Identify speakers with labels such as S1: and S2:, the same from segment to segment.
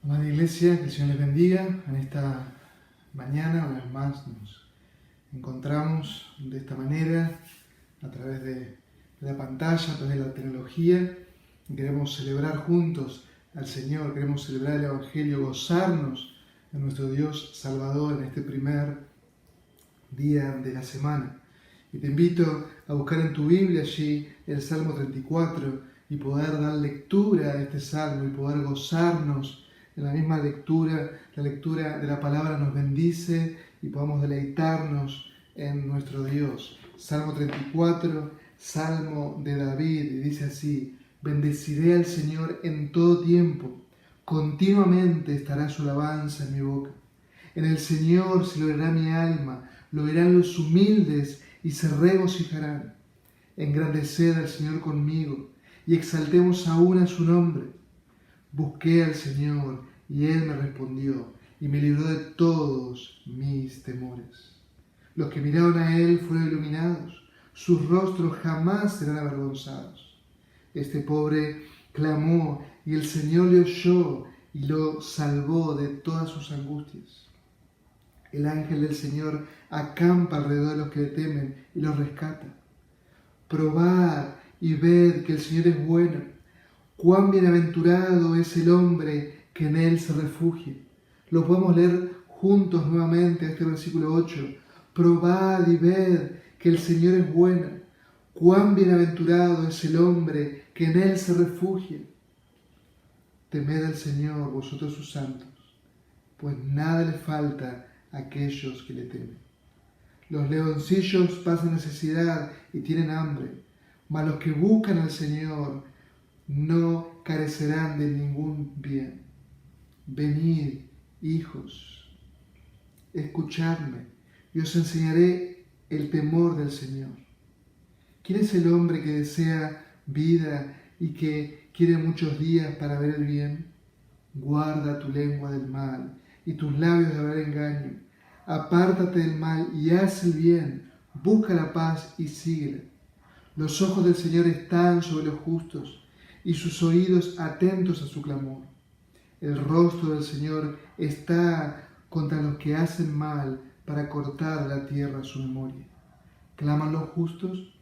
S1: Amada Iglesia, que el Señor les bendiga. En esta mañana, una vez más, nos encontramos de esta manera, a través de la pantalla, a través de la tecnología. Queremos celebrar juntos al Señor, queremos celebrar el Evangelio, gozarnos en nuestro Dios Salvador en este primer día de la semana. Y te invito a buscar en tu Biblia allí el Salmo 34 y poder dar lectura a este Salmo y poder gozarnos en la misma lectura. La lectura de la palabra nos bendice y podamos deleitarnos en nuestro Dios. Salmo 34, Salmo de David, y dice así: bendeciré al Señor en todo tiempo, continuamente estará su alabanza en mi boca. En el Señor se alegrará mi alma, lo oirán los humildes y se regocijarán. Engrandeced al Señor conmigo y exaltemos aún a su nombre. Busqué al Señor y Él me respondió y me libró de todos mis temores. Los que miraron a Él fueron iluminados, sus rostros jamás serán avergonzados. Este pobre clamó y el Señor le oyó y lo salvó de todas sus angustias. El ángel del Señor acampa alrededor de los que le temen y los rescata. Probad y ved que el Señor es bueno. Cuán bienaventurado es el hombre que en Él se refugia. Lo podemos leer juntos nuevamente a este versículo 8. Probad y ved que el Señor es bueno. Cuán bienaventurado es el hombre que en Él se refugia. Temed al Señor, vosotros sus santos, pues nada le falta a aquellos que le temen. Los leoncillos pasan necesidad y tienen hambre, mas los que buscan al Señor no carecerán de ningún bien. Venid, hijos, escuchadme, y os enseñaré el temor del Señor. ¿Quién es el hombre que desea vida y que quiere muchos días para ver el bien? Guarda tu lengua del mal y tus labios de hablar engaño. Apártate del mal y haz el bien. Busca la paz y síguela. Los ojos del Señor están sobre los justos y sus oídos atentos a su clamor. El rostro del Señor está contra los que hacen mal para cortar de la tierra su memoria. Claman los justos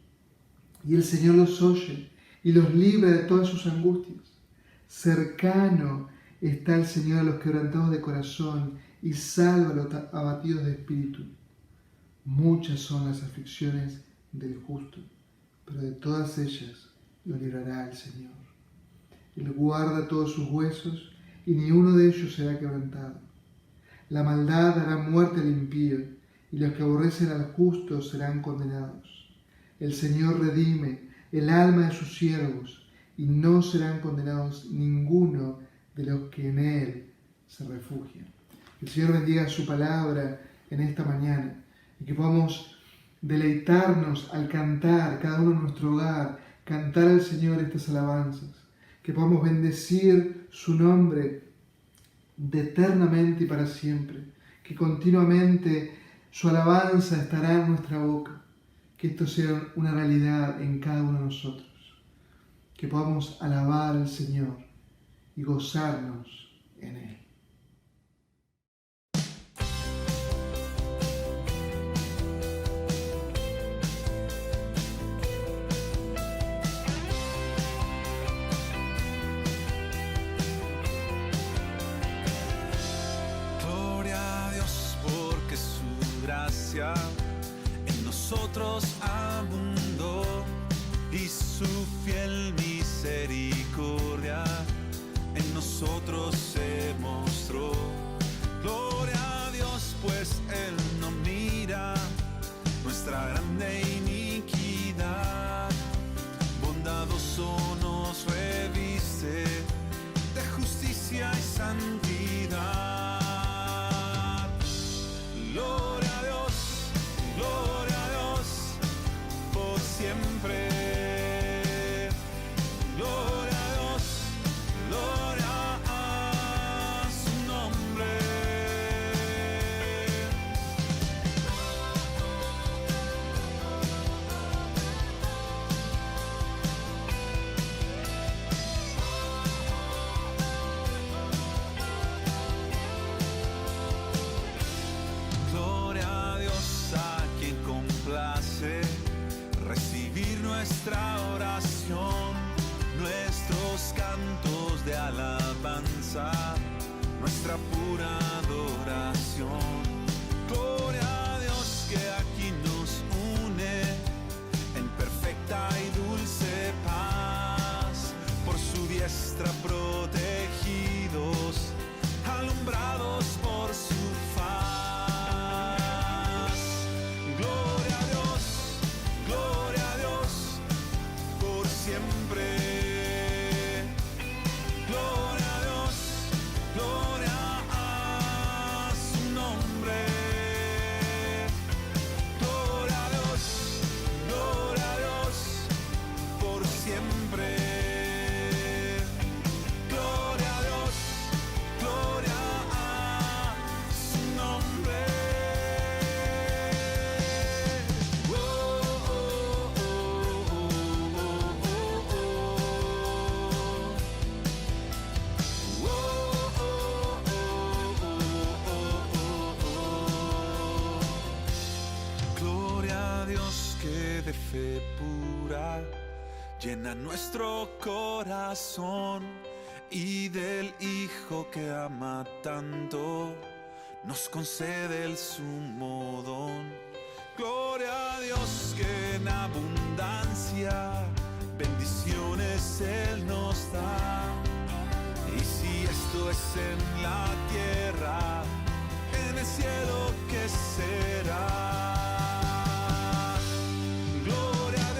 S1: y el Señor los oye y los libra de todas sus angustias. Cercano está el Señor a los quebrantados de corazón y salva a los abatidos de espíritu. Muchas son las aflicciones del justo, pero de todas ellas lo librará el Señor. Él guarda todos sus huesos y ni uno de ellos será quebrantado. La maldad dará muerte al impío y los que aborrecen al justo serán condenados. El Señor redime el alma de sus siervos y no serán condenados ninguno de los que en Él se refugian. Que el Señor bendiga su palabra en esta mañana y que podamos deleitarnos al cantar, cada uno en nuestro hogar, cantar al Señor estas alabanzas, que podamos bendecir su nombre de eternamente y para siempre, que continuamente su alabanza estará en nuestra boca, que esto sea una realidad en cada uno de nosotros, que podamos alabar al Señor y gozarnos en Él.
S2: En nosotros abundó y su fiel misericordia en nosotros se mostró. Gloria a Dios, pues Él no mira nuestra grande iniquidad. Bondadoso nos reviste de justicia y santidad. Gloria a Dios, por siempre. nuestra oración, nuestros cantos de alabanza, nuestra pura adoración. Gloria a Dios que aquí nos une en perfecta y dulce paz, por su diestra protegidos, alumbrados por su faz. Gloria a Dios, por siempre. Gloria a Dios, gloria a su nombre. Gloria a Dios, por siempre. Gloria a Dios, gloria a su nombre. Oh, oh, oh, Gloria a Dios que de fe pura llena nuestro corazón, y del Hijo que ama tanto nos concede el sumo don. Gloria a Dios que en abundancia bendiciones Él nos da. Y si esto es en la tierra, en el cielo, ¿qué será? Gloria a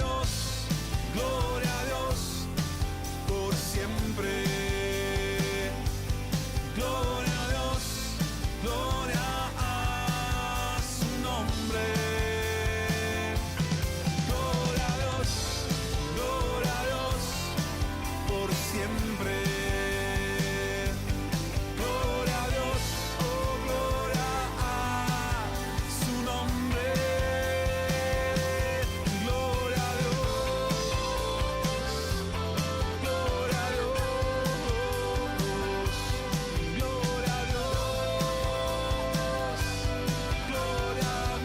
S2: Dios, por siempre. Gloria a Dios, gloria a su nombre. Gloria a Dios, por siempre. Gloria a Dios, oh gloria a su nombre. Gloria a Dios, gloria a Dios, gloria a Dios, gloria a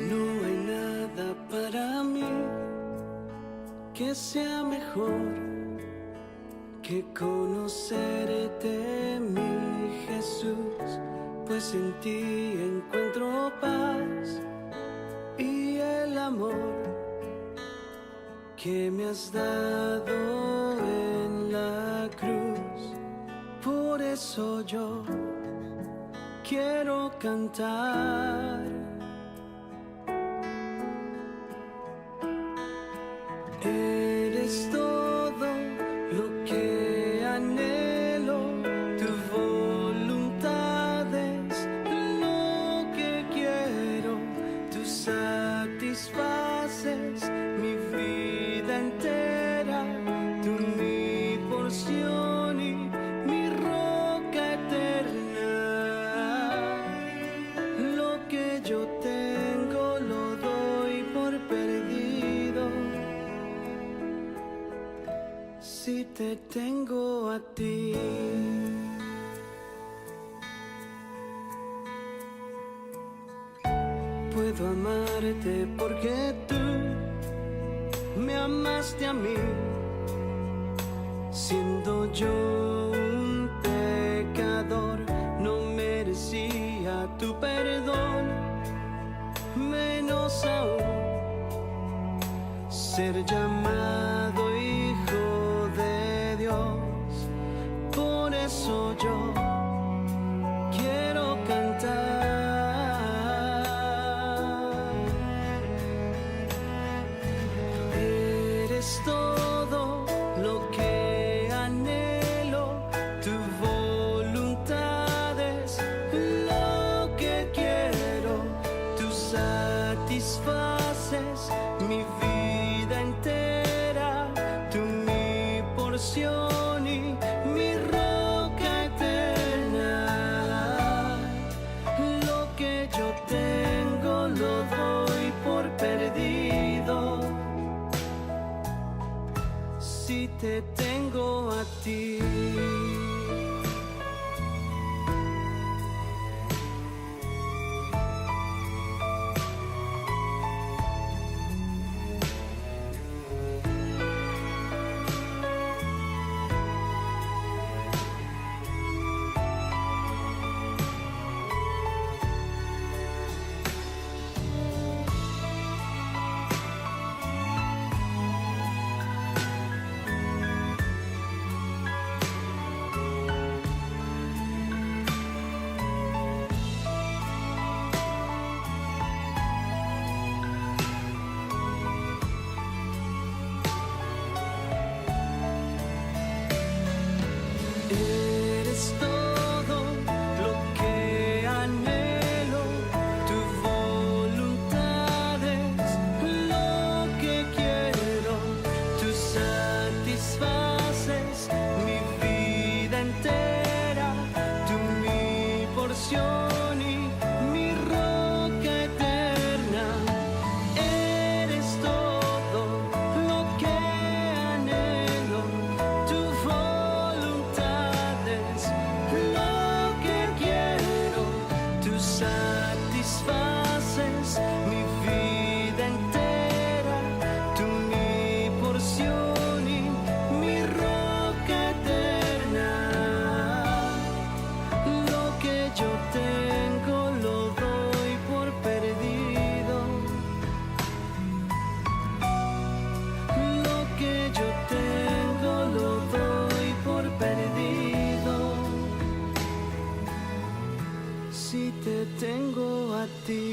S3: No hay nada para mí que sea mejor que conocerte, mi Jesús, pues en ti encuentro paz y el amor que me has dado en la cruz. Por eso yo quiero cantar. Eres todo lo que anhelo, tu voluntad es lo que quiero, tú satisfaces mi vida entera, tú mi porción y mi roca eterna. Lo que yo tengo lo doy por perdido si te tengo a ti. Puedo amarte porque tú me amaste a mí, siendo yo un pecador, no merecía tu perdón, menos aún ser llamado hijo de Dios. Por eso yo quiero cantar. Eres todo lo que anhelo, tu voluntad es lo te tengo a ti. Eres todo lo que anhelo, tu voluntad es lo que quiero, tú satisfaces mi vida entera, tú mi porción y mi roca eterna. Eres todo lo que anhelo, tu voluntad es lo que quiero, tú satisfaces mi vida entera, tú mi porción y mi roca eterna. Lo que yo tengo lo doy por perdido, lo que yo tengo lo doy por perdido, si te tengo a ti.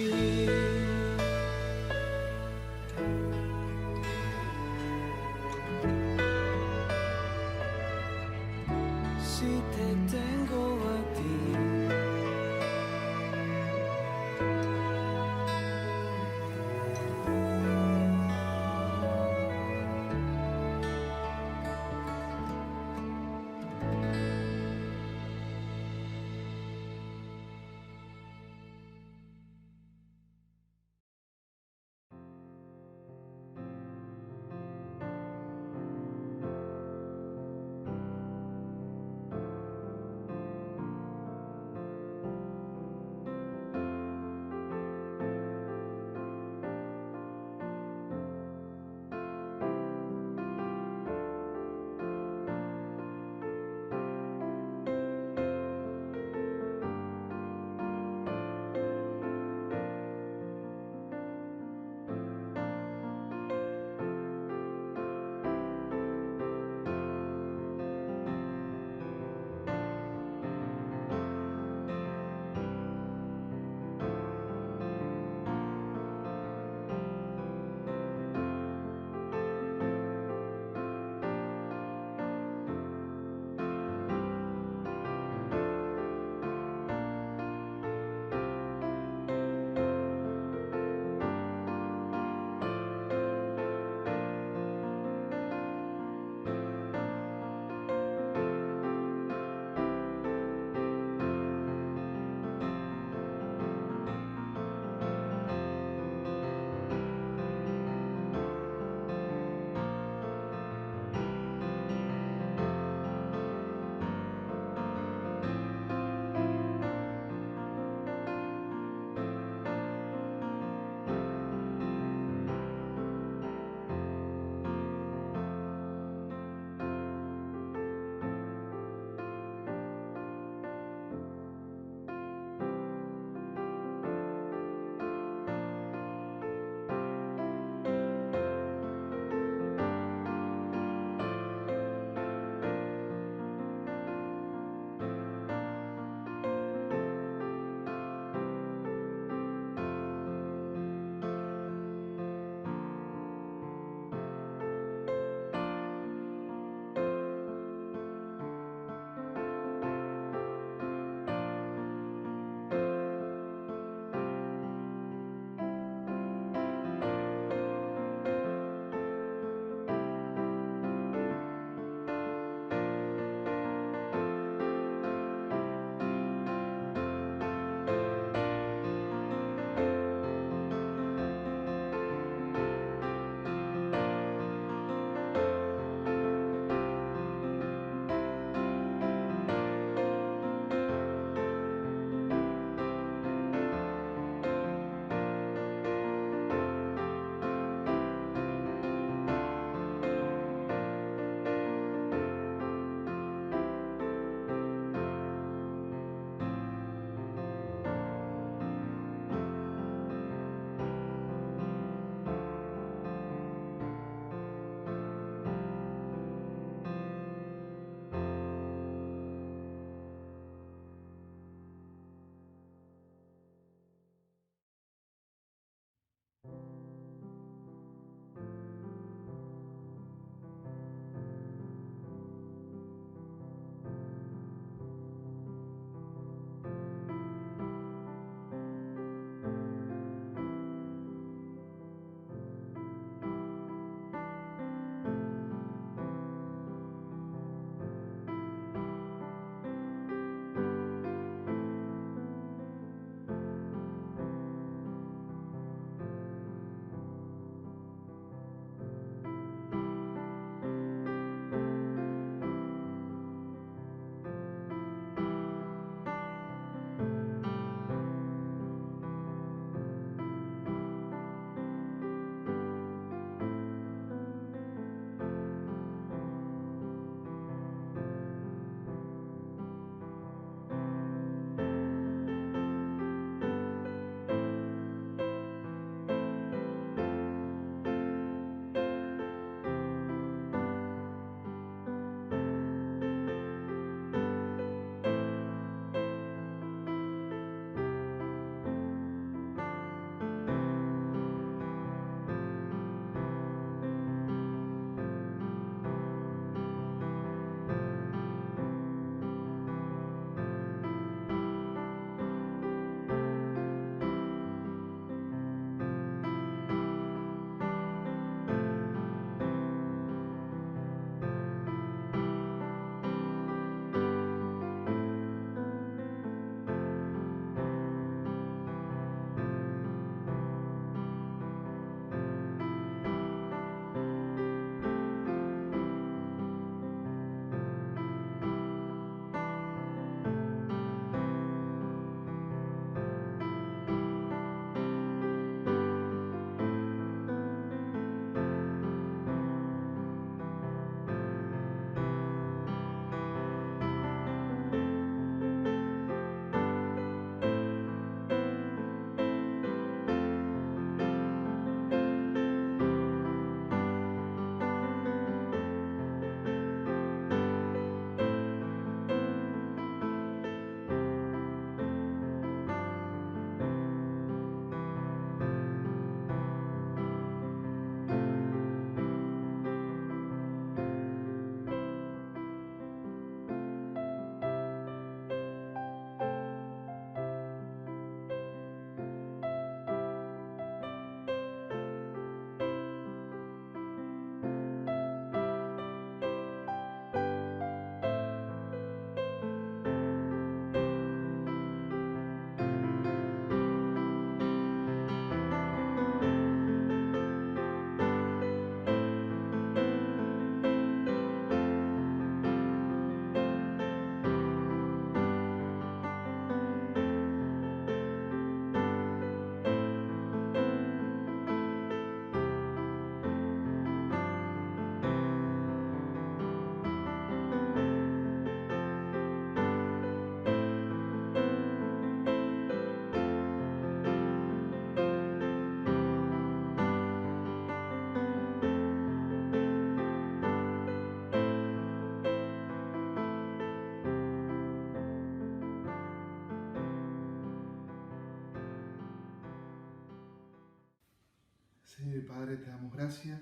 S1: Sí, Padre, te damos gracias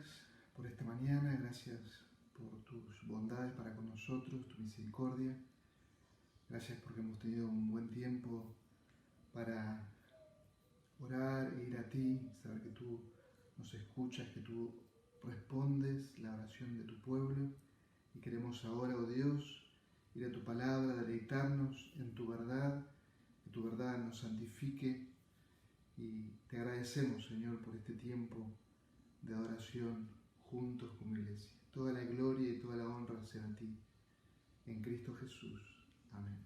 S1: por esta mañana, gracias por tus bondades para con nosotros, tu misericordia. Gracias porque hemos tenido un buen tiempo para orar e ir a ti, saber que tú nos escuchas, que tú respondes la oración de tu pueblo. Y queremos ahora, oh Dios, ir a tu palabra, deleitarnos en tu verdad, que tu verdad nos santifique. Y te agradecemos, Señor, por este tiempo de adoración juntos como iglesia. Toda la gloria y toda la honra sea a ti, en Cristo Jesús. Amén.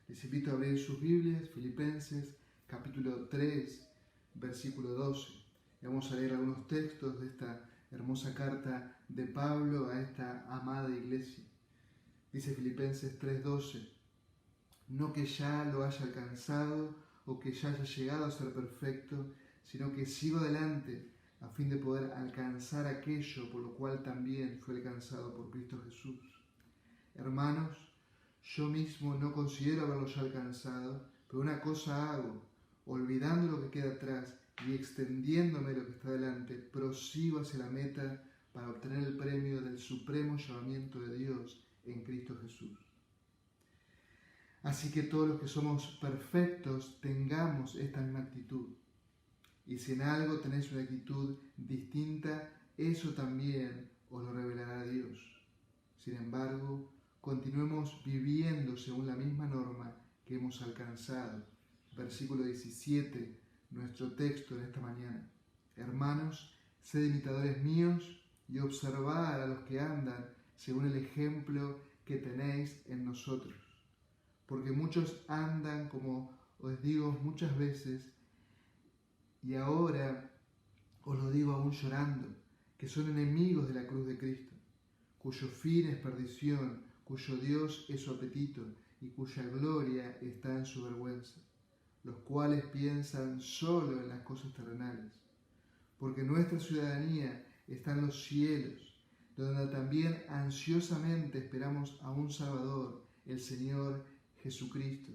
S1: Les invito a abrir sus Biblias, Filipenses, capítulo 3, versículo 12. Y vamos a leer algunos textos de esta hermosa carta de Pablo a esta amada iglesia. Dice Filipenses 3:12, no que ya lo haya alcanzado o que ya haya llegado a ser perfecto, sino que sigo adelante a fin de poder alcanzar aquello por lo cual también fue alcanzado por Cristo Jesús. Hermanos, yo mismo no considero haberlo ya alcanzado, pero una cosa hago, olvidando lo que queda atrás y extendiéndome lo que está delante, prosigo hacia la meta para obtener el premio del supremo llamamiento de Dios en Cristo Jesús. Así que todos los que somos perfectos tengamos esta misma actitud. Y si en algo tenéis una actitud distinta, eso también os lo revelará Dios. Sin embargo, continuemos viviendo según la misma norma que hemos alcanzado. Versículo 17, nuestro texto en esta mañana. Hermanos, sed imitadores míos y observad a los que andan según el ejemplo que tenéis en nosotros. Porque muchos andan, como os digo muchas veces, y ahora os lo digo aún llorando, que son enemigos de la cruz de Cristo, cuyo fin es perdición, cuyo Dios es su apetito y cuya gloria está en su vergüenza, los cuales piensan solo en las cosas terrenales. Porque nuestra ciudadanía está en los cielos, donde también ansiosamente esperamos a un Salvador, el Señor Jesucristo,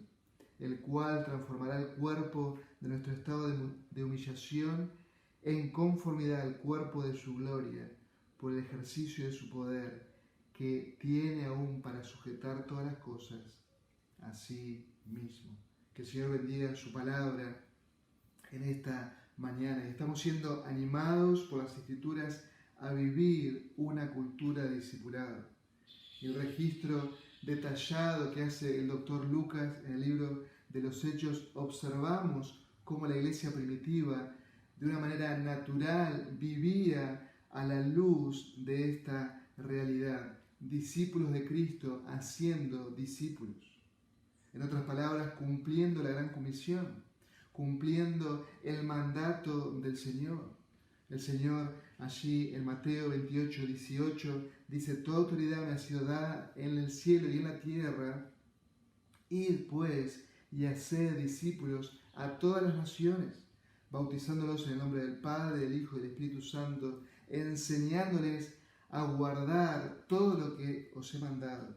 S1: el cual transformará el cuerpo de nuestro estado de humillación en conformidad al cuerpo de su gloria, por el ejercicio de su poder, que tiene aún para sujetar todas las cosas a sí mismo. Que el Señor bendiga su palabra en esta mañana. Estamos siendo animados por las Escrituras a vivir una cultura de discipulado. El registro detallado que hace el doctor Lucas en el libro de los Hechos, observamos cómo la iglesia primitiva, de una manera natural, vivía a la luz de esta realidad. Discípulos de Cristo haciendo discípulos. En otras palabras, cumpliendo la gran comisión, cumpliendo el mandato del Señor. El Señor allí en Mateo 28:18 dice, toda autoridad me ha sido dada en el cielo y en la tierra. Id pues y haced discípulos a todas las naciones, bautizándolos en el nombre del Padre, del Hijo y del Espíritu Santo, enseñándoles a guardar todo lo que os he mandado.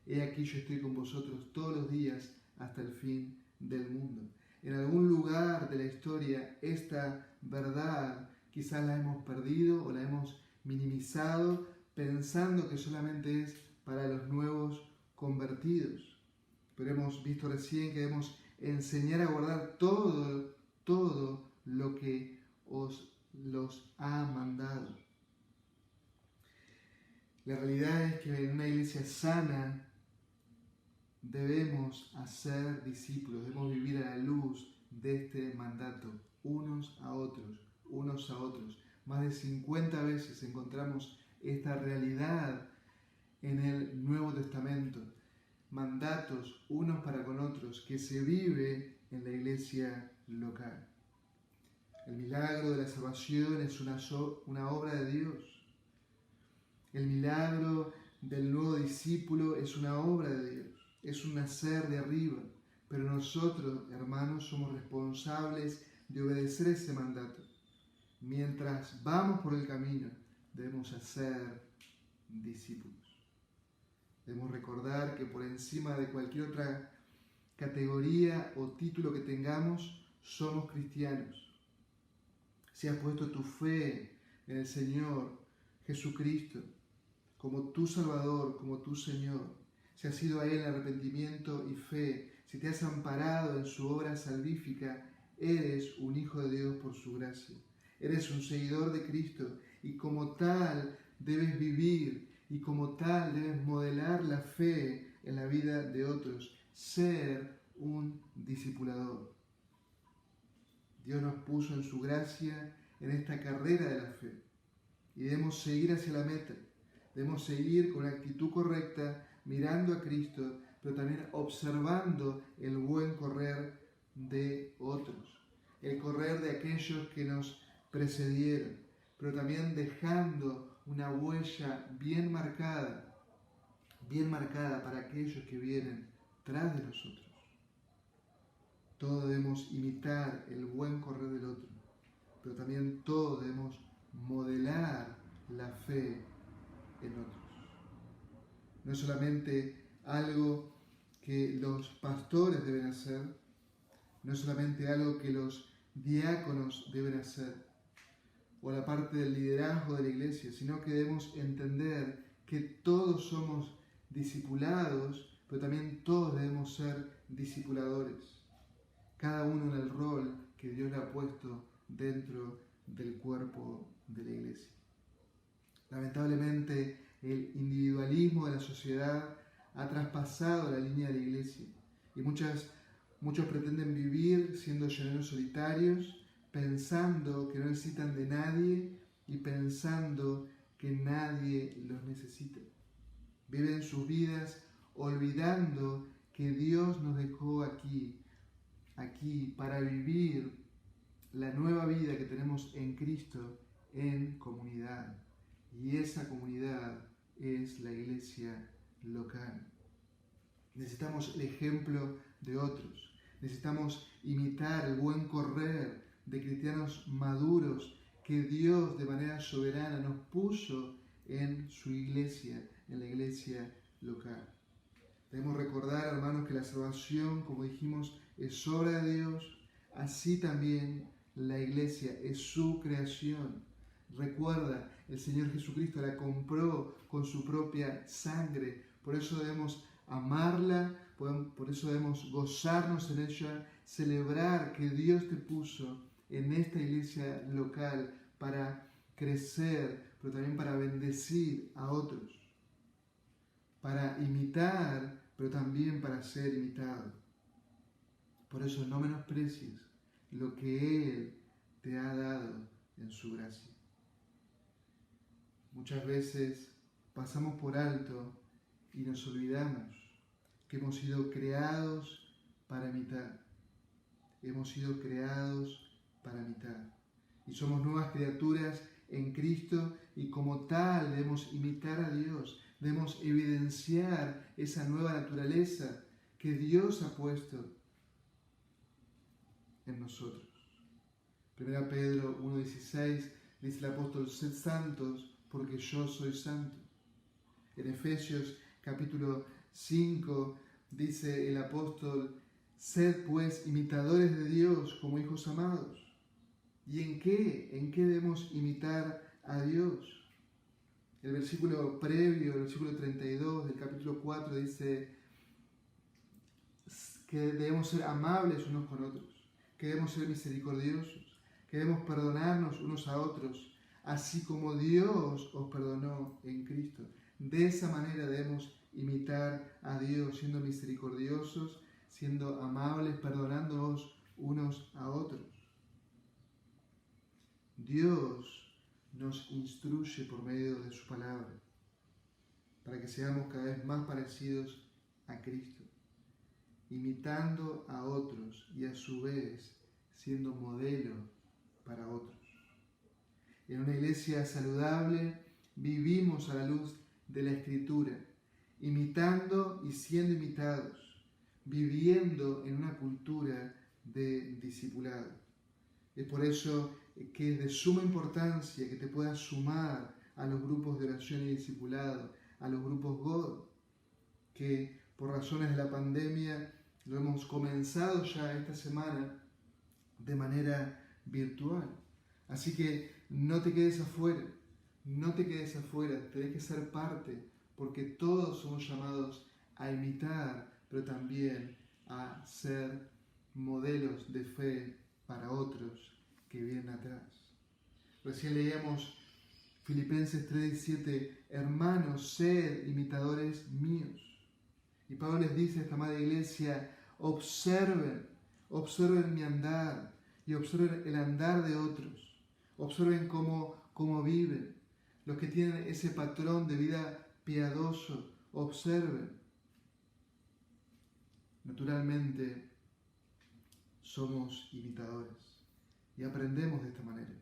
S1: He aquí yo estoy con vosotros todos los días hasta el fin del mundo. En algún lugar de la historia esta verdad quizás la hemos perdido o la hemos minimizado pensando que solamente es para los nuevos convertidos. Pero hemos visto recién que debemos enseñar a guardar todo lo que los ha mandado. La realidad es que en una iglesia sana debemos hacer discípulos, debemos vivir a la luz de este mandato, unos a otros. Más de 50 veces encontramos esta realidad en el Nuevo Testamento. Mandatos unos para con otros que se vive en la iglesia local. El milagro de la salvación es una obra de Dios. El milagro del nuevo discípulo es una obra de Dios. Es un nacer de arriba. Pero nosotros, hermanos, somos responsables de obedecer ese mandato. Mientras vamos por el camino, debemos hacer discípulos. Debemos recordar que por encima de cualquier otra categoría o título que tengamos, somos cristianos. si has puesto tu fe en el Señor Jesucristo como tu Salvador, como tu Señor, si has ido a Él en arrepentimiento y fe, si te has amparado en su obra salvífica, eres un hijo de Dios por su gracia. Eres un seguidor de Cristo y como tal debes vivir y como tal debes modelar la fe en la vida de otros, ser un discipulador. Dios nos puso en su gracia en esta carrera de la fe y debemos seguir hacia la meta. Debemos seguir con la actitud correcta, mirando a Cristo, pero también observando el buen correr de otros, el correr de aquellos que nos precedieron, pero también dejando una huella bien marcada para aquellos que vienen tras de nosotros. Todos debemos imitar el buen correr del otro, pero también todos debemos modelar la fe en otros. No es solamente algo que los pastores deben hacer, no es solamente algo que los diáconos deben hacer, o la parte del liderazgo de la iglesia, sino que debemos entender que todos somos discipulados, pero también todos debemos ser discipuladores, cada uno en el rol que Dios le ha puesto dentro del cuerpo de la iglesia. Lamentablemente, el individualismo de la sociedad ha traspasado la línea de la iglesia y muchos pretenden vivir siendo llaneros solitarios, pensando que no necesitan de nadie y pensando que nadie los necesita. Viven sus vidas olvidando que Dios nos dejó aquí para vivir la nueva vida que tenemos en Cristo en comunidad. Y esa comunidad es la iglesia local. Necesitamos el ejemplo de otros. Necesitamos imitar el buen correr de cristianos maduros que Dios de manera soberana nos puso en su iglesia, en la iglesia local. Debemos recordar, hermanos, que la salvación, como dijimos, es obra de Dios. Así también la iglesia es su creación. Recuerda, el Señor Jesucristo la compró con su propia sangre. Por eso debemos amarla, por eso debemos gozarnos en ella, celebrar que Dios te puso en esta iglesia local para crecer, pero también para bendecir a otros, para imitar, pero también para ser imitado. Por eso no menosprecies lo que Él te ha dado en su gracia. Muchas veces pasamos por alto y nos olvidamos que hemos sido creados para imitar. Hemos sido creados para imitar. Y somos nuevas criaturas en Cristo y como tal debemos imitar a Dios. Debemos evidenciar esa nueva naturaleza que Dios ha puesto en nosotros. 1 Pedro 1:16 dice el apóstol: sed santos porque yo soy santo. En Efesios capítulo 5 dice el apóstol: sed pues imitadores de Dios como hijos amados. ¿Y en qué? ¿En qué debemos imitar a Dios? El versículo previo, el versículo 32 del capítulo 4 dice que debemos ser amables unos con otros, que debemos ser misericordiosos, que debemos perdonarnos unos a otros, así como Dios os perdonó en Cristo. De esa manera debemos imitar a Dios, siendo misericordiosos, siendo amables, perdonándonos unos a otros. Dios nos instruye por medio de su palabra para que seamos cada vez más parecidos a Cristo, imitando a otros y a su vez siendo modelo para otros. En una iglesia saludable vivimos a la luz de la Escritura, imitando y siendo imitados, viviendo en una cultura de discipulado. Es por eso que es de suma importancia que te puedas sumar a los grupos de oración y discipulado, a los grupos God, que por razones de la pandemia lo hemos comenzado ya esta semana de manera virtual. Así que no te quedes afuera, no te quedes afuera, tenés que ser parte, porque todos somos llamados a imitar, pero también a ser modelos de fe para otros que vienen atrás. Recién leíamos Filipenses 3:17, hermanos, sed imitadores míos. Y Pablo les dice a esta amada iglesia, observen mi andar y observen el andar de otros. Observen cómo viven. Los que tienen ese patrón de vida piadoso, observen. Naturalmente, somos imitadores y aprendemos de esta manera.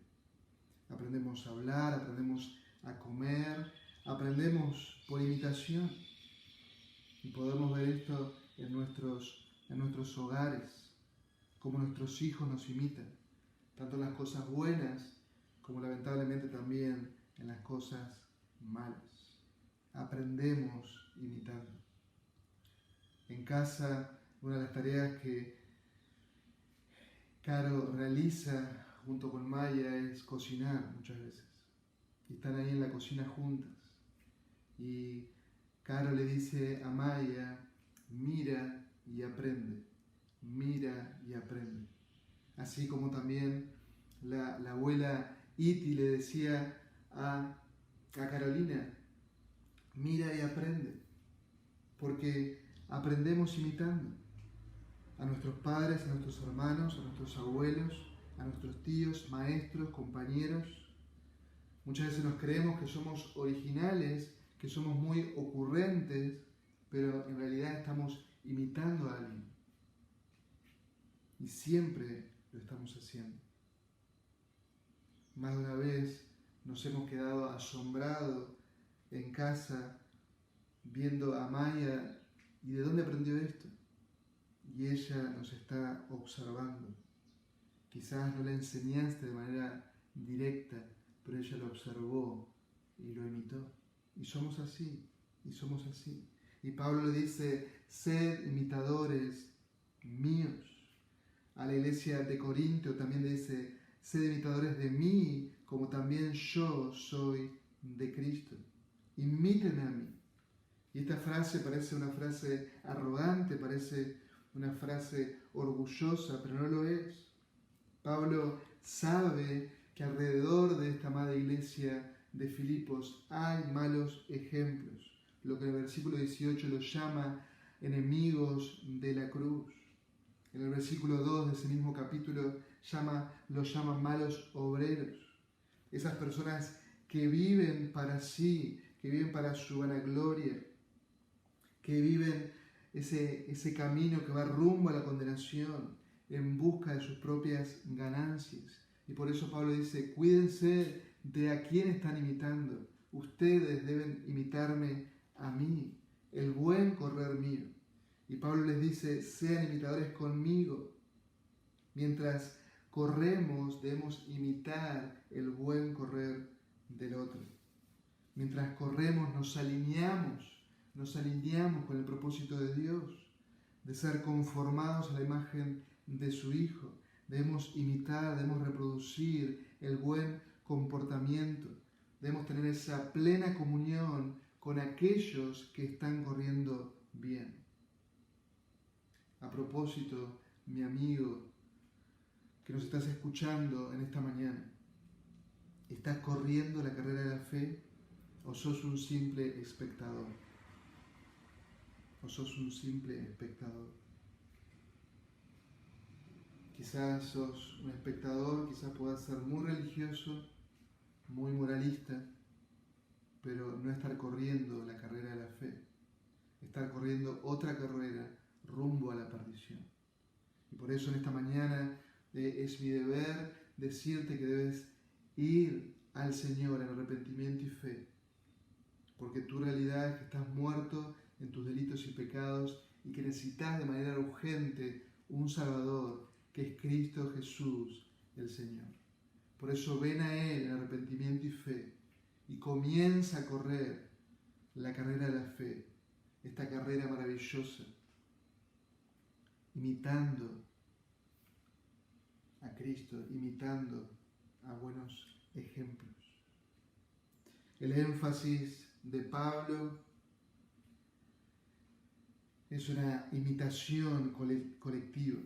S1: Aprendemos a hablar, aprendemos a comer, aprendemos por imitación. Y podemos ver esto en nuestros hogares, como nuestros hijos nos imitan, tanto en las cosas buenas como lamentablemente también en las cosas malas. Aprendemos imitando. En casa, una de las tareas que Caro realiza junto con Maya es cocinar muchas veces. Y están ahí en la cocina juntas. Y Caro le dice a Maya, mira y aprende, mira y aprende. Así como también la abuela Iti le decía a Carolina, mira y aprende, porque aprendemos imitando a nuestros padres, a nuestros hermanos, a nuestros abuelos, a nuestros tíos, maestros, compañeros. Muchas veces nos creemos que somos originales, que somos muy ocurrentes, pero en realidad estamos imitando a alguien. Y siempre lo estamos haciendo. Más de una vez nos hemos quedado asombrados en casa viendo a Maya y ¿de dónde aprendió esto? Y ella nos está observando. Quizás no la enseñaste de manera directa, pero ella lo observó y lo imitó. Y somos así, y somos así. Y Pablo le dice, sed imitadores míos. A la iglesia de Corinto también le dice, sed imitadores de mí, como también yo soy de Cristo. Imítenme a mí. Y esta frase parece una frase arrogante, parece una frase orgullosa, pero no lo es. Pablo sabe que alrededor de esta amada iglesia de Filipos hay malos ejemplos, lo que en el versículo 18 los llama enemigos de la cruz. En el versículo 2 de ese mismo capítulo los llama malos obreros. Esas personas que viven para sí, que viven para su vanagloria, que viven ese camino que va rumbo a la condenación en busca de sus propias ganancias. Y por eso Pablo dice, cuídense de a quién están imitando. Ustedes deben imitarme a mí, el buen correr mío. Y Pablo les dice, sean imitadores conmigo. Mientras corremos, debemos imitar el buen correr del otro. Mientras corremos, nos alineamos con el propósito de Dios, de ser conformados a la imagen de su Hijo. Debemos imitar, debemos reproducir el buen comportamiento. Debemos tener esa plena comunión con aquellos que están corriendo bien. A propósito, mi amigo, que nos estás escuchando en esta mañana, ¿estás corriendo la carrera de la fe o sos un simple espectador? ¿O sos un simple espectador? Quizás sos un espectador, quizás puedas ser muy religioso, muy moralista, pero no estar corriendo la carrera de la fe, estar corriendo otra carrera rumbo a la perdición. Y por eso en esta mañana es mi deber decirte que debes ir al Señor en arrepentimiento y fe, porque tu realidad es que estás muerto en tus delitos y pecados y que necesitas de manera urgente un Salvador, que es Cristo Jesús, el Señor. Por eso ven a Él en arrepentimiento y fe y comienza a correr la carrera de la fe, esta carrera maravillosa, imitando a Cristo, imitando a buenos ejemplos. El énfasis de Pablo es una imitación colectiva,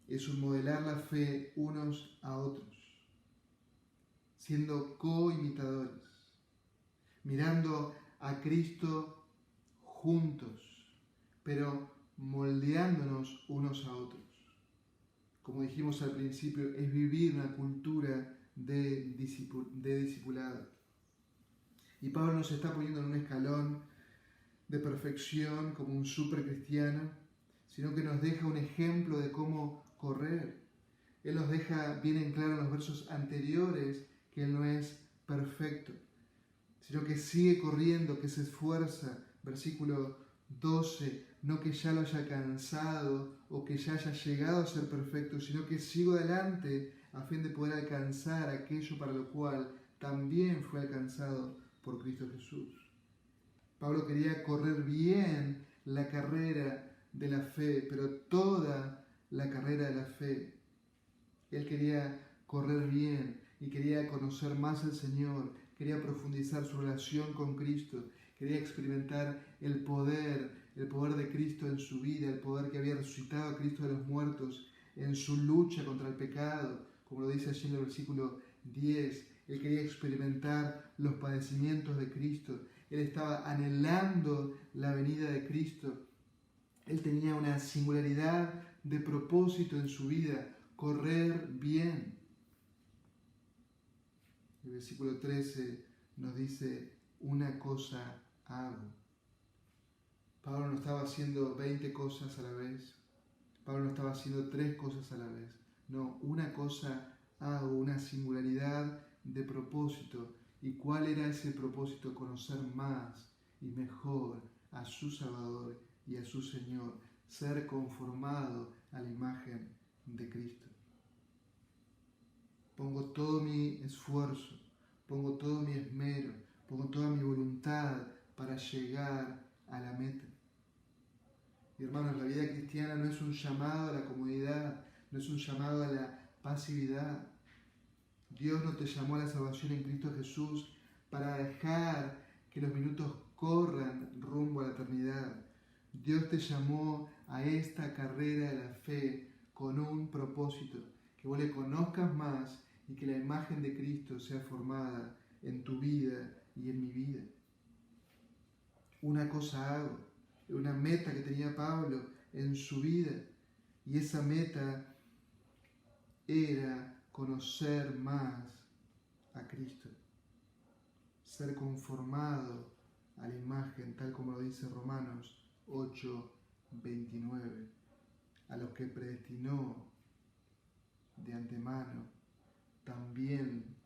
S1: es un modelar la fe unos a otros, siendo co-imitadores, mirando a Cristo juntos, pero moldeándonos unos a otros. Como dijimos al principio, es vivir una cultura de discipulado. Y Pablo nos está poniendo en un escalón de perfección como un supercristiano, sino que nos deja un ejemplo de cómo correr. Él nos deja bien en claro en los versos anteriores que Él no es perfecto, sino que sigue corriendo, que se esfuerza. Versículo 12, no que ya lo haya cansado o que ya haya llegado a ser perfecto, sino que sigo adelante a fin de poder alcanzar aquello para lo cual también fue alcanzado por Cristo Jesús. Pablo quería correr bien la carrera de la fe, pero toda la carrera de la fe. Él quería correr bien y quería conocer más al Señor, quería profundizar su relación con Cristo, quería experimentar el poder de Cristo en su vida, el poder que había resucitado a Cristo de los muertos en su lucha contra el pecado, como lo dice allí en el versículo 10. Él quería experimentar los padecimientos de Cristo. Él estaba anhelando la venida de Cristo. Él tenía una singularidad de propósito en su vida, correr bien. El versículo 13 nos dice, una cosa hago. Pablo no estaba haciendo 20 cosas a la vez. Pablo no estaba haciendo 3 cosas a la vez. No, una cosa hago, una singularidad de propósito. ¿Y cuál era ese propósito? Conocer más y mejor a su Salvador y a su Señor, ser conformado a la imagen de Cristo. Pongo todo mi esfuerzo, pongo todo mi esmero, pongo toda mi voluntad para llegar a la meta. Y hermanos, la vida cristiana no es un llamado a la comodidad, no es un llamado a la pasividad. Dios no te llamó a la salvación en Cristo Jesús para dejar que los minutos corran rumbo a la eternidad. Dios te llamó a esta carrera de la fe con un propósito, que vos le conozcas más y que la imagen de Cristo sea formada en tu vida y en mi vida. Una cosa hago, una meta que tenía Pablo en su vida, y esa meta era conocer más a Cristo, ser conformado a la imagen, tal como lo dice Romanos 8:29, a los que predestinó de antemano, también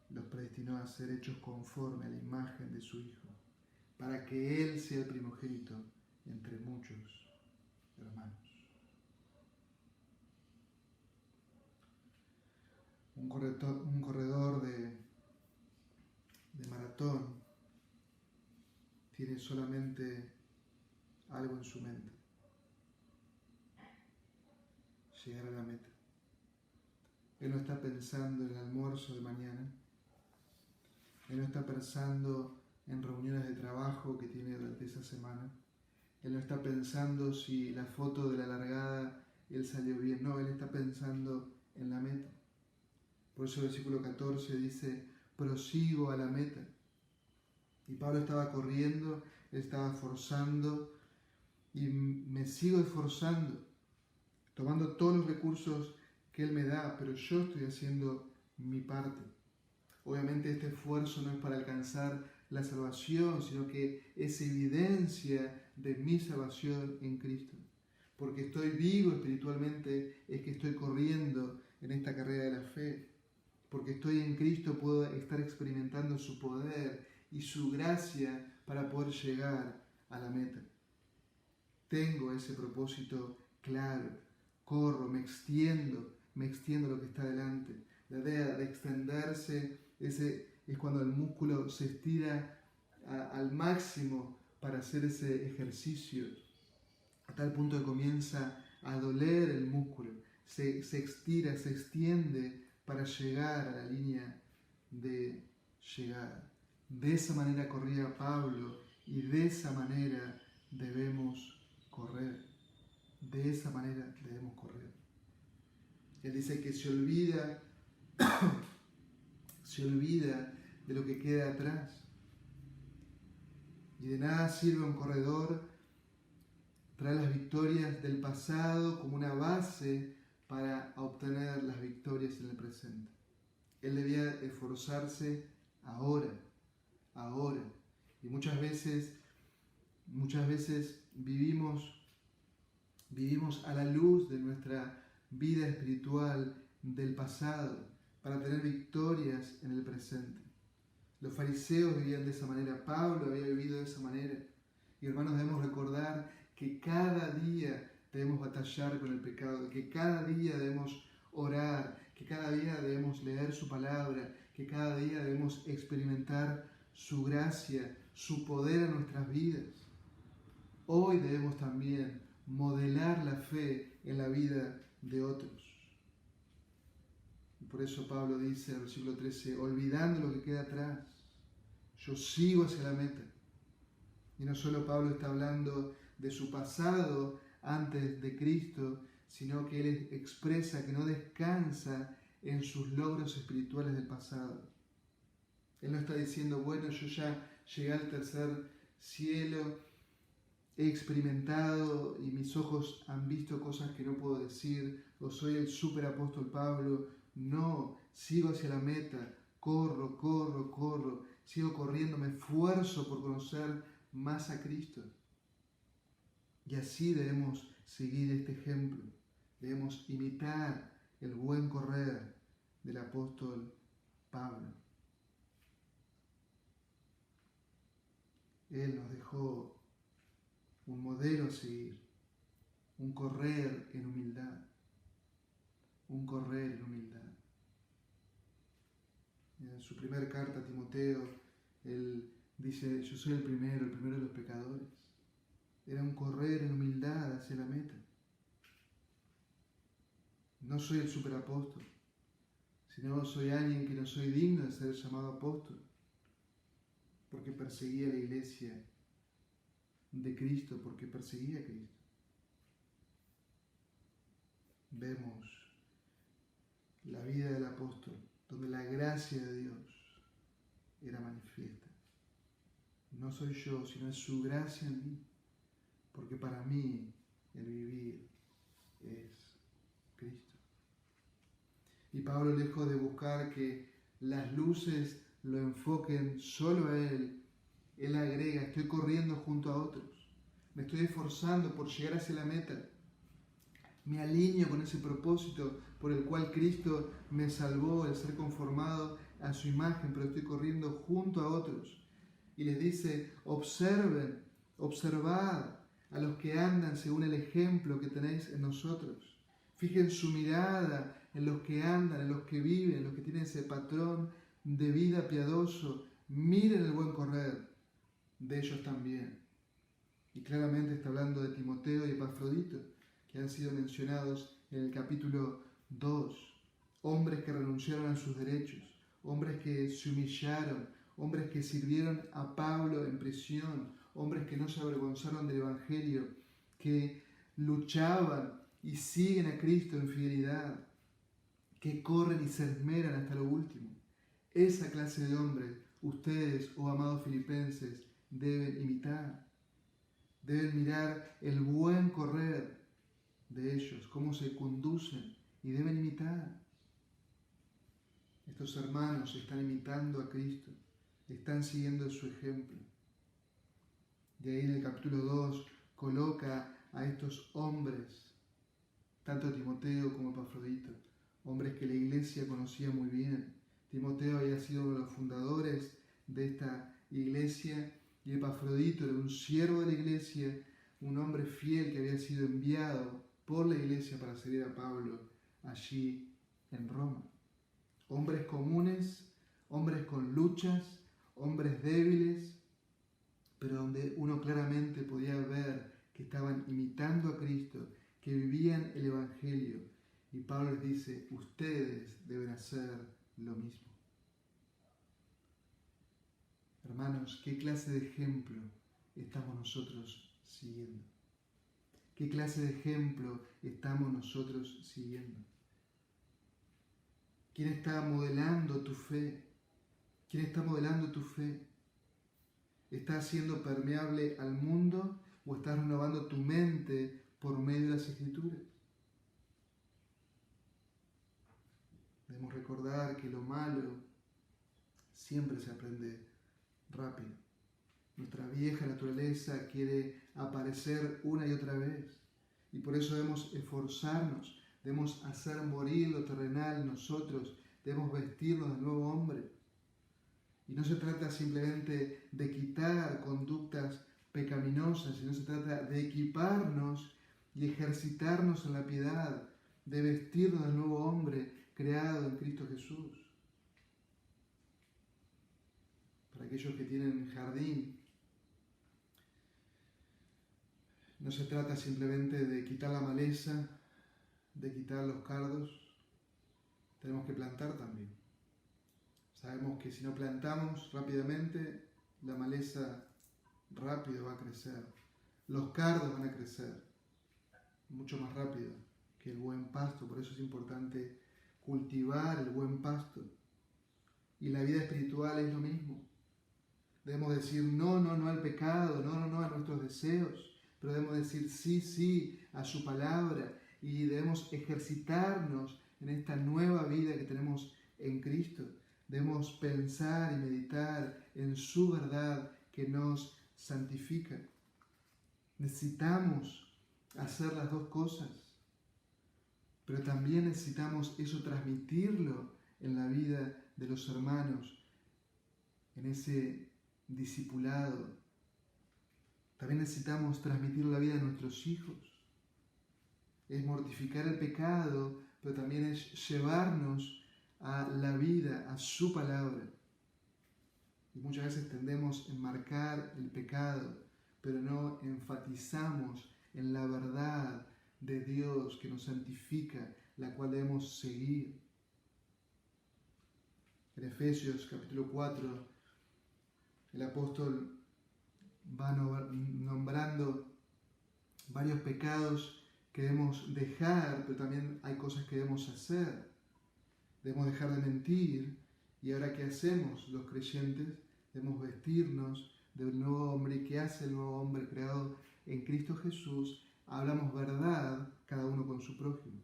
S1: los predestinó a ser hechos conforme a la imagen de su Hijo, para que Él sea el primogénito entre muchos hermanos. Un corredor de maratón tiene solamente algo en su mente: llegar a la meta. Él no está pensando en el almuerzo de mañana, él no está pensando en reuniones de trabajo que tiene durante esa semana, él no está pensando si la foto de la largada él salió bien, no, él está pensando en la meta. Por eso el versículo 14 dice, prosigo a la meta. Y Pablo estaba corriendo, él estaba forzando, y me sigo esforzando, tomando todos los recursos que Él me da, pero yo estoy haciendo mi parte. Obviamente este esfuerzo no es para alcanzar la salvación, sino que es evidencia de mi salvación en Cristo. Porque estoy vivo espiritualmente, es que estoy corriendo en esta carrera de la fe. Porque estoy en Cristo, puedo estar experimentando su poder y su gracia para poder llegar a la meta. Tengo ese propósito claro, corro, me extiendo lo que está delante. La idea de extenderse es cuando el músculo se estira al máximo para hacer ese ejercicio, a tal punto que comienza a doler el músculo, se estira, se extiende para llegar a la línea de llegada. De esa manera corría Pablo y de esa manera debemos correr. De esa manera debemos correr. Él dice que se olvida de lo que queda atrás. Y de nada sirve un corredor traer las victorias del pasado como una base para obtener las victorias en el presente. Él debía esforzarse ahora. Y muchas veces vivimos a la luz de nuestra vida espiritual del pasado para tener victorias en el presente. Los fariseos vivían de esa manera, Pablo había vivido de esa manera. Y hermanos, debemos recordar que cada día debemos batallar con el pecado, que cada día debemos orar, que cada día debemos leer su palabra, que cada día debemos experimentar su gracia, su poder en nuestras vidas. Hoy debemos también modelar la fe en la vida de otros. Y por eso Pablo dice en el versículo 13, olvidando lo que queda atrás, yo sigo hacia la meta. Y no solo Pablo está hablando de su pasado antes de Cristo, sino que él expresa que no descansa en sus logros espirituales del pasado. Él no está diciendo, bueno, yo ya llegué al tercer cielo, he experimentado y mis ojos han visto cosas que no puedo decir, o soy el superapóstol Pablo. No, sigo hacia la meta, corro, sigo corriendo, me esfuerzo por conocer más a Cristo. Y así debemos seguir este ejemplo, debemos imitar el buen correr del apóstol Pablo. Él nos dejó un modelo a seguir, un correr en humildad, En su primera carta a Timoteo, él dice, yo soy el primero de los pecadores. Era un correr en humildad hacia la meta. No soy el superapóstol, sino soy alguien que no soy digno de ser llamado apóstol, porque perseguía la iglesia de Cristo, porque perseguía a Cristo. Vemos la vida del apóstol, donde la gracia de Dios era manifiesta. No soy yo, sino es su gracia en mí, porque para mí el vivir es Cristo. Y Pablo, lejos de buscar que las luces lo enfoquen solo a él agrega, estoy corriendo junto a otros, me estoy esforzando por llegar hacia la meta, me alineo con ese propósito por el cual Cristo me salvó, el ser conformado a su imagen, pero estoy corriendo junto a otros. Y les dice, observad a los que andan según el ejemplo que tenéis en nosotros. Fijen su mirada en los que andan, en los que viven, en los que tienen ese patrón de vida piadoso. Miren el buen correr de ellos también. Y claramente está hablando de Timoteo y Epafrodito, que han sido mencionados en el capítulo 2. Hombres que renunciaron a sus derechos, hombres que se humillaron, hombres que sirvieron a Pablo en prisión, hombres que no se avergonzaron del Evangelio, que luchaban y siguen a Cristo en fidelidad, que corren y se esmeran hasta lo último. Esa clase de hombres, ustedes, oh amados filipenses, deben imitar. Deben mirar el buen correr de ellos, cómo se conducen, y deben imitar. Estos hermanos están imitando a Cristo, están siguiendo su ejemplo. De ahí en el capítulo 2 coloca a estos hombres, tanto Timoteo como Epafrodito, hombres que la iglesia conocía muy bien. Timoteo había sido uno de los fundadores de esta iglesia y Epafrodito era un siervo de la iglesia, un hombre fiel que había sido enviado por la iglesia para servir a Pablo allí en Roma. Hombres comunes, hombres con luchas, hombres débiles, pero donde uno claramente podía ver que estaban imitando a Cristo, que vivían el Evangelio Y Pablo les dice, ustedes deben hacer lo mismo. Hermanos, ¿qué clase de ejemplo estamos nosotros siguiendo? ¿Qué clase de ejemplo estamos nosotros siguiendo? ¿Quién está modelando tu fe? ¿Quién está modelando tu fe? ¿Estás siendo permeable al mundo o estás renovando tu mente por medio de las Escrituras? Debemos recordar que lo malo siempre se aprende rápido. Nuestra vieja naturaleza quiere aparecer una y otra vez. Y por eso debemos esforzarnos, debemos hacer morir lo terrenal en nosotros, debemos vestirnos del nuevo hombre. Y no se trata simplemente de quitar conductas pecaminosas, sino se trata de equiparnos y ejercitarnos en la piedad, de vestirnos del nuevo hombre creado en Cristo Jesús. Para aquellos que tienen jardín, no se trata simplemente de quitar la maleza, de quitar los cardos, tenemos que plantar también. Sabemos que si no plantamos rápidamente, la maleza rápido va a crecer, los cardos van a crecer mucho más rápido que el buen pasto, por eso es importante cultivar el buen pasto. Y la vida espiritual es lo mismo. Debemos decir no al pecado, no a nuestros deseos, pero debemos decir sí a su palabra y debemos ejercitarnos en esta nueva vida que tenemos en Cristo. Debemos pensar y meditar en su verdad que nos santifica. Necesitamos hacer las dos cosas, pero también necesitamos eso transmitirlo en la vida de los hermanos, en ese discipulado. También necesitamos transmitir la vida de nuestros hijos. Es mortificar el pecado, pero también es llevarnos a la vida, a su palabra. Y muchas veces tendemos a enmarcar el pecado, pero no enfatizamos en la verdad de Dios que nos santifica, la cual debemos seguir. En Efesios capítulo 4, el apóstol va nombrando varios pecados que debemos dejar, pero también hay cosas que debemos hacer. Debemos dejar de mentir, y ahora ¿qué hacemos los creyentes? Debemos vestirnos del nuevo hombre. ¿Y qué hace el nuevo hombre creado en Cristo Jesús? Hablamos verdad, cada uno con su prójimo.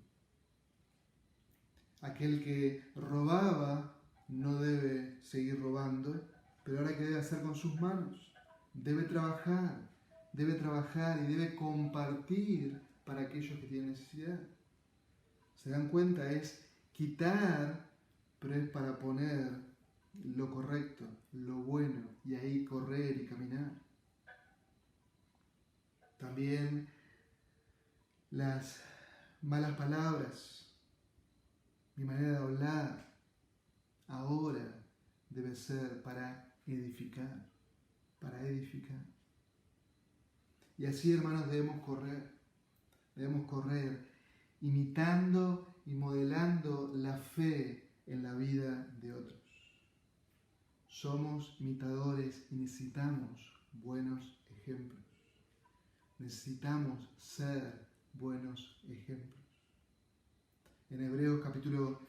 S1: Aquel que robaba no debe seguir robando, pero ahora ¿qué debe hacer con sus manos? Debe trabajar y debe compartir para aquellos que tienen necesidad. ¿Se dan cuenta? Es quitar, pero es para poner lo correcto, lo bueno, y ahí correr y caminar. También las malas palabras, mi manera de hablar, ahora debe ser para edificar. Y así, hermanos, debemos correr imitando y modelando la fe en la vida de otros. Somos imitadores y necesitamos buenos ejemplos. Necesitamos ser buenos ejemplos. En Hebreos capítulo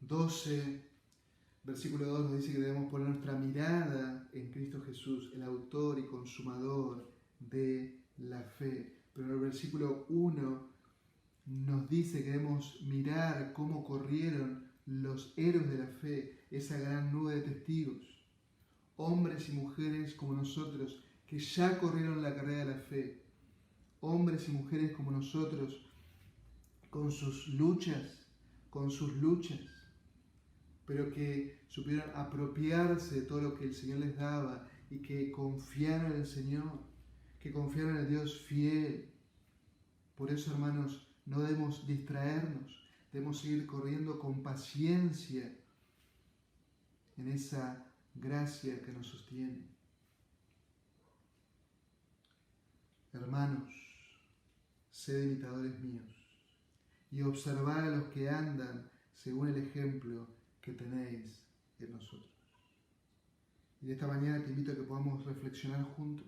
S1: 12, versículo 2 nos dice que debemos poner nuestra mirada en Cristo Jesús, el autor y consumador de la fe. Pero en el versículo 1 nos dice que debemos mirar cómo corrieron los héroes de la fe, esa gran nube de testigos, hombres y mujeres como nosotros, que ya corrieron la carrera de la fe, hombres y mujeres como nosotros, con sus luchas, pero que supieron apropiarse de todo lo que el Señor les daba y que confiaron en el Señor, que confiaron en el Dios fiel. Por eso, hermanos, no debemos distraernos, debemos seguir corriendo con paciencia en esa gracia que nos sostiene. Hermanos, sed imitadores míos, y observar a los que andan según el ejemplo que tenéis en nosotros. Y esta mañana te invito a que podamos reflexionar juntos.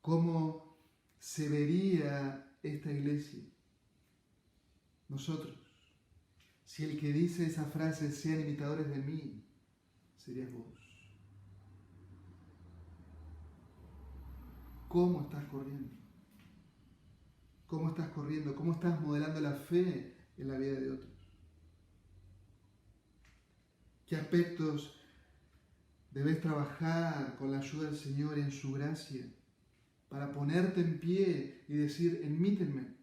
S1: ¿Cómo se vería esta iglesia? Nosotros. Si el que dice esa frase, sean imitadores de mí, serías vos. ¿Cómo estás corriendo? ¿Cómo estás corriendo? ¿Cómo estás modelando la fe en la vida de otros? ¿Qué aspectos debes trabajar con la ayuda del Señor en su gracia para ponerte en pie y decir, imítenme?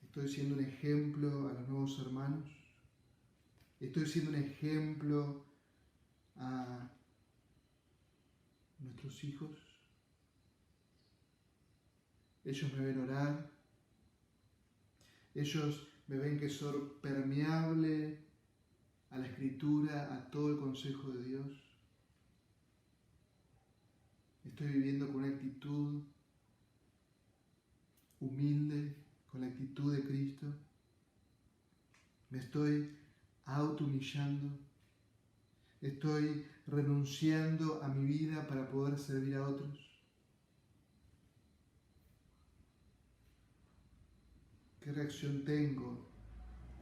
S1: ¿Estoy siendo un ejemplo a los nuevos hermanos? ¿Estoy siendo un ejemplo a nuestros hijos? Ellos me ven orar. Ellos me ven que soy permeable a la Escritura, a todo el consejo de Dios. Estoy viviendo con una actitud humilde, con la actitud de Cristo. Me estoy auto-humillando. Estoy renunciando a mi vida para poder servir a otros. ¿Qué reacción tengo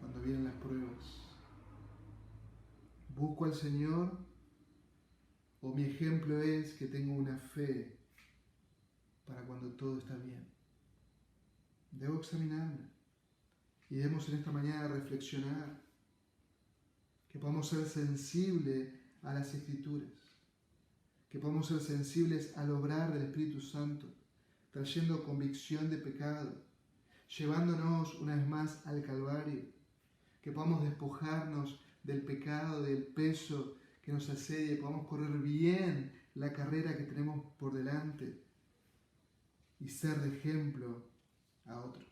S1: cuando vienen las pruebas? ¿Busco al Señor? ¿O mi ejemplo es que tengo una fe para cuando todo está bien? Debo examinarme. Y debemos en esta mañana reflexionar. Que podamos ser sensibles a las Escrituras. Que podamos ser sensibles al obrar del Espíritu Santo, trayendo convicción de pecado, llevándonos una vez más al Calvario, que podamos despojarnos del pecado, del peso que nos asedia, podamos correr bien la carrera que tenemos por delante y ser de ejemplo a otros.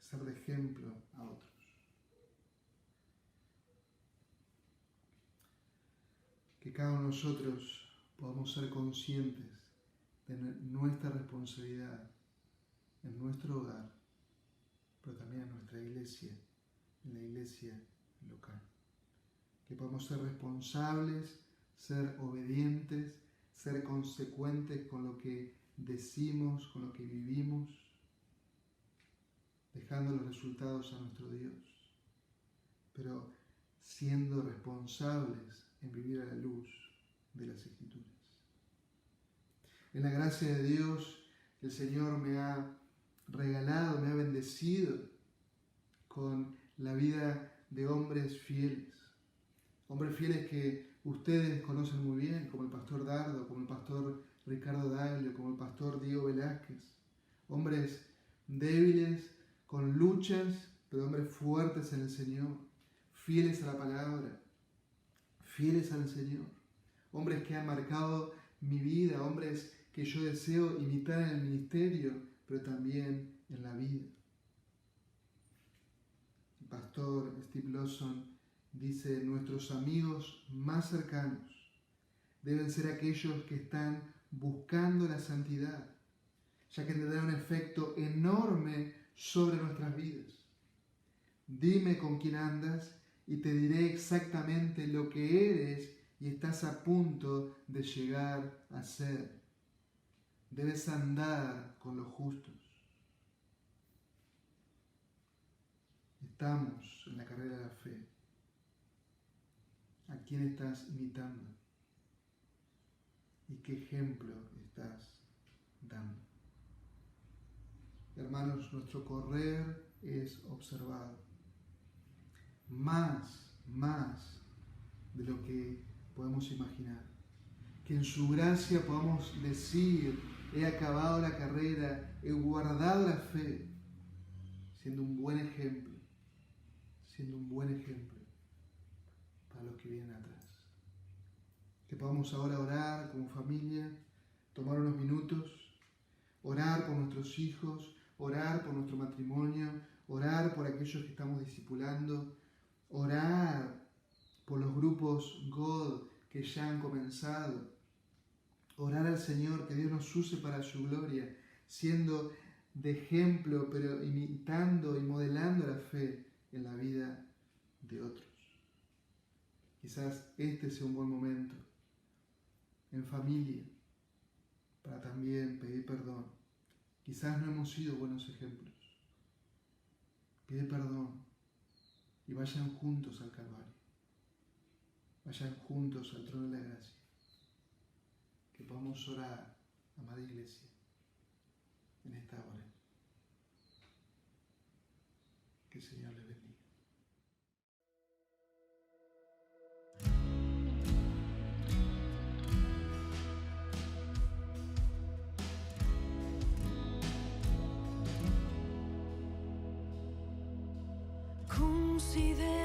S1: Ser de ejemplo a otros. Que cada uno de nosotros podamos ser conscientes de nuestra responsabilidad en nuestro hogar, pero también en nuestra iglesia, en la iglesia local. Que podamos ser responsables, ser obedientes, ser consecuentes con lo que decimos, con lo que vivimos, dejando los resultados a nuestro Dios, pero siendo responsables en vivir a la luz de las Escrituras. En la gracia de Dios, el Señor me ha regalado, me ha bendecido con la vida de hombres fieles. Hombres fieles que ustedes conocen muy bien, como el pastor Dardo, como el pastor Ricardo Daglio, como el pastor Diego Velázquez. Hombres débiles, con luchas, pero hombres fuertes en el Señor, fieles a la palabra, fieles al Señor. Hombres que han marcado mi vida, hombres que yo deseo imitar en el ministerio, pero también en la vida. El pastor Steve Lawson dice, nuestros amigos más cercanos deben ser aquellos que están buscando la santidad, ya que tendrá un efecto enorme sobre nuestras vidas. Dime con quién andas y te diré exactamente lo que eres y estás a punto de llegar a ser. Debes andar con los justos. Estamos en la carrera de la fe. ¿A quién estás imitando? ¿Y qué ejemplo estás dando? Hermanos, nuestro correr es observado. Más de lo que podemos imaginar. Que en su gracia podamos decir, he acabado la carrera, he guardado la fe, siendo un buen ejemplo para los que vienen atrás. Que podamos ahora orar como familia, tomar unos minutos, orar por nuestros hijos, orar por nuestro matrimonio, orar por aquellos que estamos discipulando, orar por los grupos God que ya han comenzado, Orar al Señor, que Dios nos use para su gloria, siendo de ejemplo, pero imitando y modelando la fe en la vida de otros. Quizás este sea un buen momento, en familia, para también pedir perdón. Quizás no hemos sido buenos ejemplos. Pide perdón y vayan juntos al Calvario. Vayan juntos al trono de la gracia. Que podamos orar, amada Iglesia, en esta hora. Que el Señor les bendiga.
S3: Considera